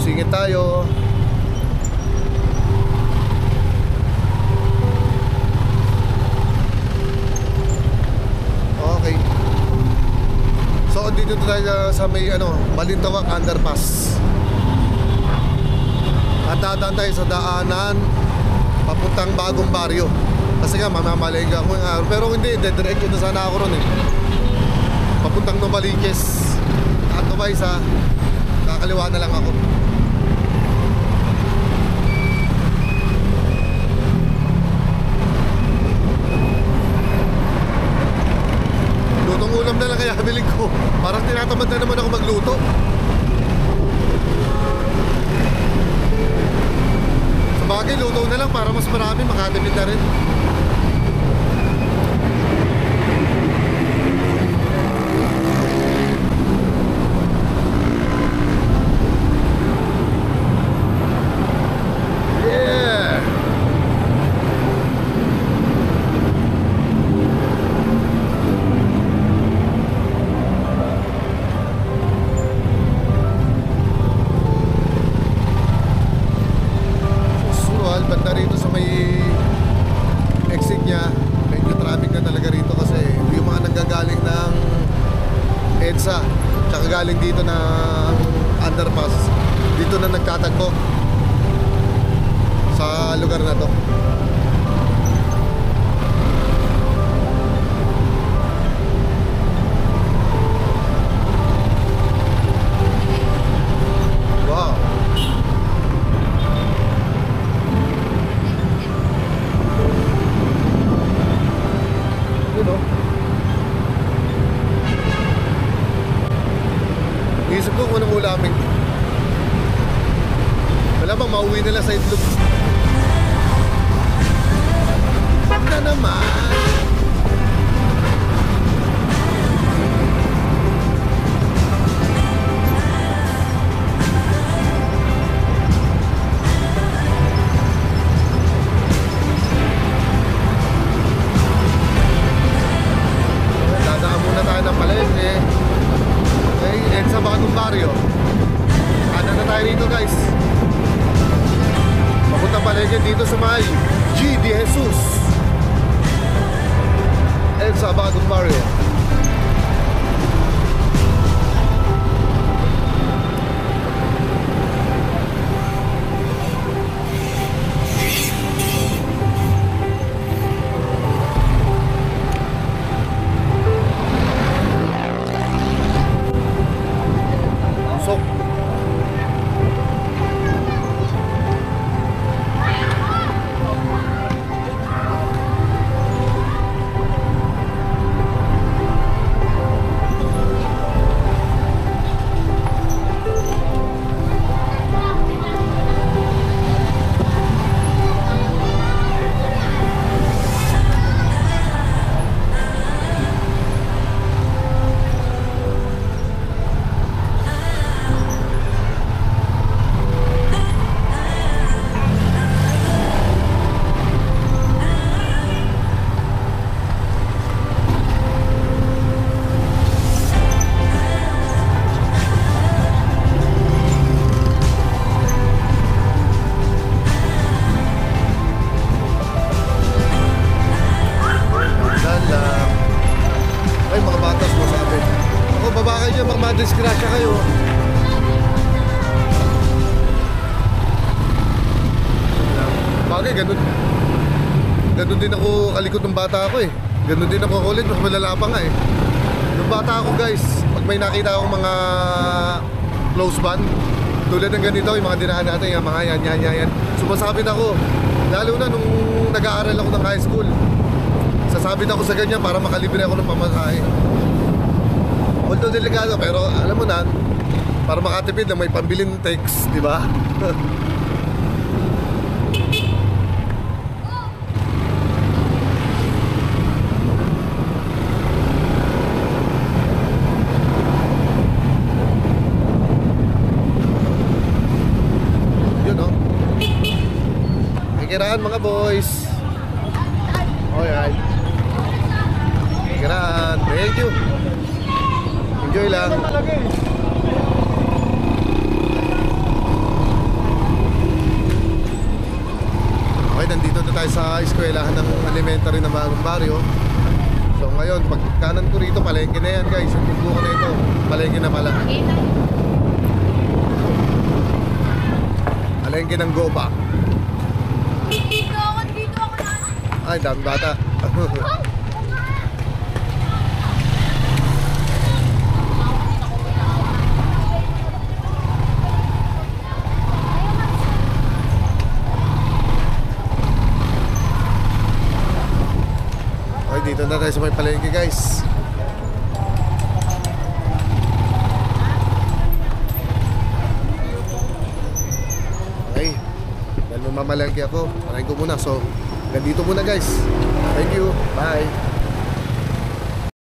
Singit tayo. Okay. So dito tayo sa may Balintawak Underpass. At dadaan tayo sa daanan papuntang Bagong Baryo. Kasi nga mamamalengke ako nga. Pero hindi, diretso na sana ako ron eh. Papuntang Novaliches. Otherwise kakaliwa na lang ako. Lutong ulam na lang kaya biling ko. Parang tinatamad na naman ako magluto. Sabagay, luto na lang para mas marami, makatipid na rin. Banda rito sa may exit niya, medyo traffic na talaga rito kasi yung mga nanggagaling ng EDSA tsaka galing dito ng underpass, dito na nagtatagpo sa lugar na to. Isip ko kung anong ulamin. Malamang mauwi nila sa itlog. Wag na naman. Dadaan muna tayo ng palengke. Okay, sa Bagong Baryo. Ano na tayo dito guys? Papunta palengke dito sa may G. De Jesus sa Bagong Baryo. Disgrasya kayo. Bagay, ganun din ako kalikot ng bata ako eh. Ganun din ako kulit, mas malala pa nga eh. Nung bata ako guys, pag may nakita akong mga close band tulad ng ganito, yung mga dinaan natin, yung mga yan sumasabit ako. Lalo na nung nag-aaral ako ng high school, sasabit ako sa ganyan para makalibre ako ng pamasahe. Although delikado, pero alam mo na, para makatipid na may pambilin text, di ba? Yun o. Kikiraan mga boys. Alright. Kikiraan. Thank you. Enjoy lang. tayo sa eskwelahan ng elementary na bagong baryo. So ngayon, pag kanan ko rito, palengke na yan guys. Yung tunggo ko na ito, palengke na pala. Palengke ng Goba. Dito ako na. Ay, dami bata. Okay, dito na tayo sa may palengke guys. Okay, dahil mamamalengke ako, parahin ko muna. So, ganito muna guys. Thank you, bye.